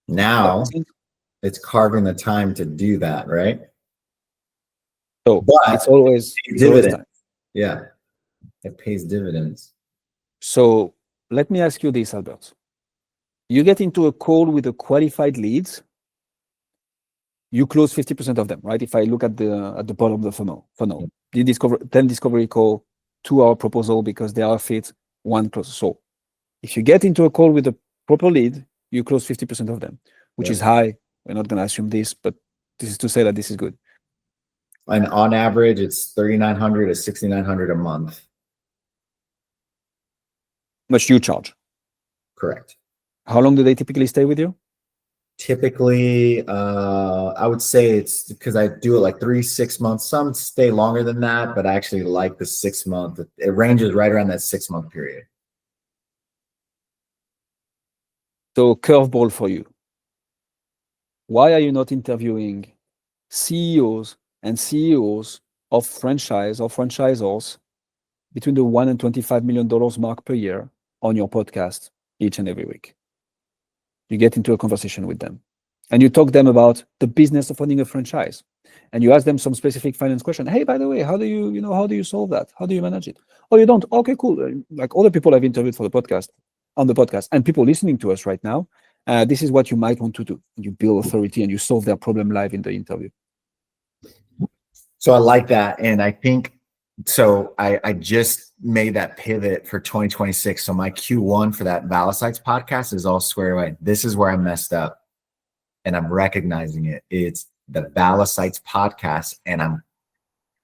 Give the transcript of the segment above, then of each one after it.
Now it's carving the time to do that, right? So But it's always dividend. time. Yeah, it pays dividends. So let me ask you this, Albert. You get into a call with a qualified leads, you close 50% of them, right? If I look at the bottom of the funnel, you discover 10 discovery call, 2-hour proposal because they are fit, 1 close. So if you get into a call with a proper lead, you close 50% of them, which is high. We're not going to assume this, but this is to say that this is good. And on average, it's 3,900 to 6,900 a month. Much you charge? Correct. How long do they typically stay with you? Typically, I would say it's because I do it like 3-6 months. Some stay longer than that, but I actually like the 6 month. It ranges right around that 6 month period. So curveball for you. Why are you not interviewing CEOs and CEOs of franchise or franchisors between the $1 and $25 million mark per year on your podcast each and every week? You get into a conversation with them and you talk to them about the business of owning a franchise, and you ask them some specific finance question. Hey, by the way, how do you solve that? How do you manage it? Oh, you don't? Okay, cool. Like other people I've interviewed for the podcast, on the podcast, and people listening to us right now, this is what you might want to do. You build authority and you solve their problem live in the interview. So I like that. And I think, so I just made that pivot for 2026. So my Q1 for that Valicites podcast is all squared away. This is where I messed up and I'm recognizing it. It's the Valicites podcast. And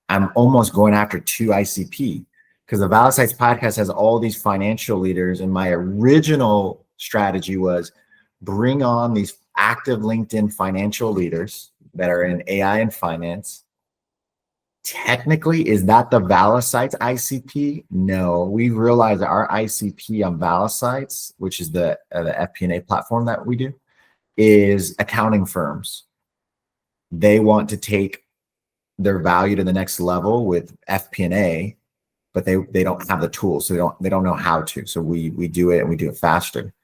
I'm almost going after 2 ICP because the Valicites podcast has all these financial leaders. And my original strategy was bring on these active LinkedIn financial leaders that are in AI and finance. Technically, is that the Valicites ICP? No, we realized that our ICP on Valicites, which is the FP&A platform that we do, is accounting firms. They want to take their value to the next level with FP&A, but they don't have the tools, so they don't know how to. So we do it and we do it faster.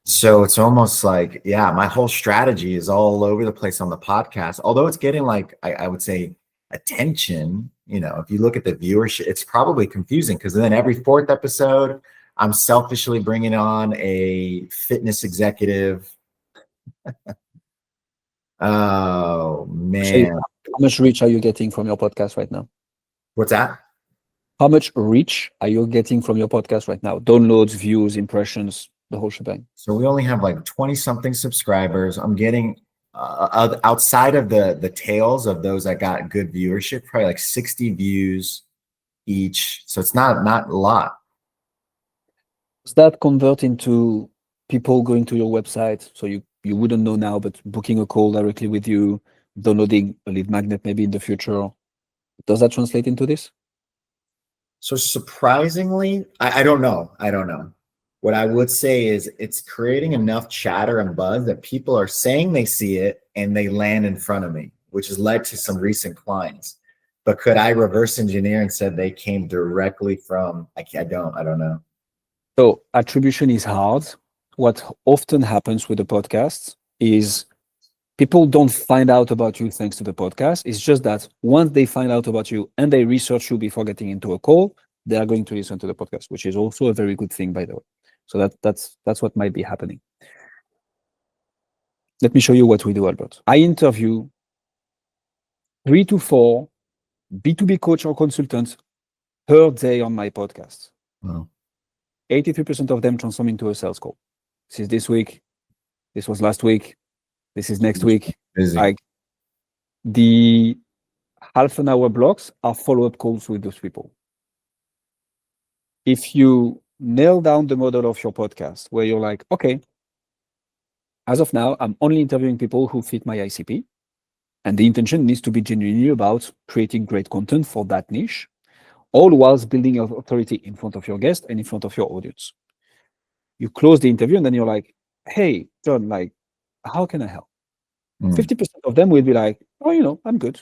So it's almost like, yeah, my whole strategy is all over the place on the podcast. Although it's getting like, I would say attention, if you look at the viewership, it's probably confusing because then every 4th episode, I'm selfishly bringing on a fitness executive. Oh, man. How much reach are you getting from your podcast right now? What's that? How much reach are you getting from your podcast right now? Downloads, views, impressions, the whole shebang. So we only have like 20 something subscribers. I'm getting outside of the tails of those that got good viewership, probably like 60 views each. So it's not a lot. Does that convert into people going to your website? So you wouldn't know now, but booking a call directly with you, downloading a lead magnet maybe in the future. Does that translate into this? So surprisingly, I don't know. What I would say is it's creating enough chatter and buzz that people are saying they see it and they land in front of me, which has led to some recent clients. But could I reverse engineer and said they came directly from, I don't know. So attribution is hard. What often happens with the podcasts is people don't find out about you thanks to the podcast. It's just that once they find out about you and they research you before getting into a call, they are going to listen to the podcast, which is also a very good thing, by the way. So that's what might be happening. Let me show you what we do, Albert. I interview 3 to 4 B2B coach or consultants per day on my podcast. Wow. 83% of them transform into a sales call. This is this week. This was last week. This is next week. Busy. Like the half an hour blocks are follow-up calls with those people. If you nail down the model of your podcast where you're like, okay, as of now, I'm only interviewing people who fit my ICP. And the intention needs to be genuinely about creating great content for that niche, all whilst building your authority in front of your guest and in front of your audience. You close the interview and then you're like, hey, John, like, how can I help? 50% of them will be like, oh, I'm good.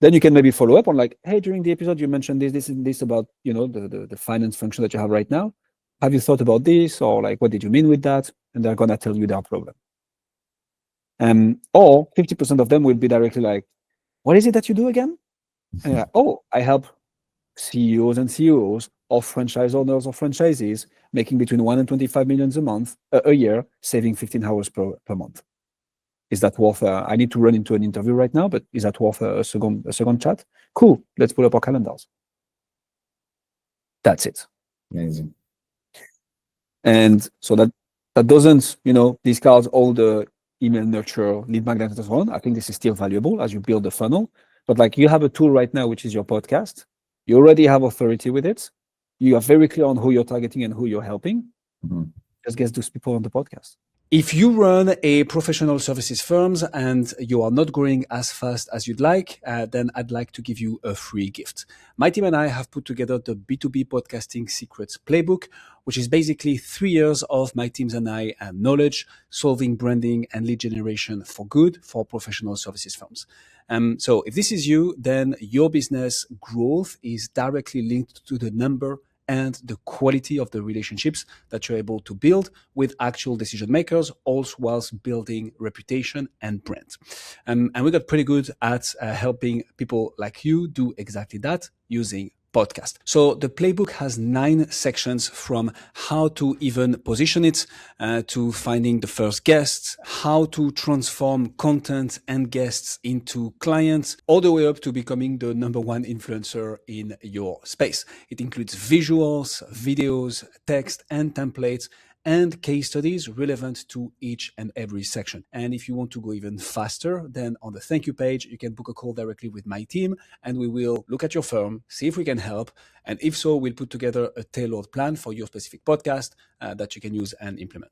Then you can maybe follow up on like, hey, during the episode, you mentioned this and this about, the finance function that you have right now. have you thought about this? Or like, what did you mean with that? And they're going to tell you their problem. Or 50% of them will be directly like, what is it that you do again? And oh, I help CEOs and CEOs of franchise owners or franchises making between 1 and 25 millions a year, saving 15 hours per month. Is that worth? I need to run into an interview right now, but is that worth a second chat? Cool. Let's pull up our calendars. That's it. Amazing. And so that doesn't, discard all the email nurture, lead magnet, and so on. I think this is still valuable as you build the funnel. But like, you have a tool right now, which is your podcast. You already have authority with it. You are very clear on who you're targeting and who you're helping. Mm-hmm. Just get those people on the podcast. If you run a professional services firms and you are not growing as fast as you'd like, then I'd like to give you a free gift. My team and I have put together the B2B Podcasting Secrets Playbook, which is basically 3 years of my teams and I knowledge, solving branding and lead generation for good for professional services firms. So if this is you, then your business growth is directly linked to the number and the quality of the relationships that you're able to build with actual decision makers, also whilst building reputation and brand. And we got pretty good at helping people like you do exactly that using podcast. So the playbook has 9 sections, from how to even position it, to finding the first guests, how to transform content and guests into clients, all the way up to becoming the #1 influencer in your space. It includes visuals, videos, text, and templates, and case studies relevant to each and every section. And if you want to go even faster, then on the thank you page, you can book a call directly with my team, and we will look at your firm, see if we can help. And if so, we'll put together a tailored plan for your specific podcast that you can use and implement.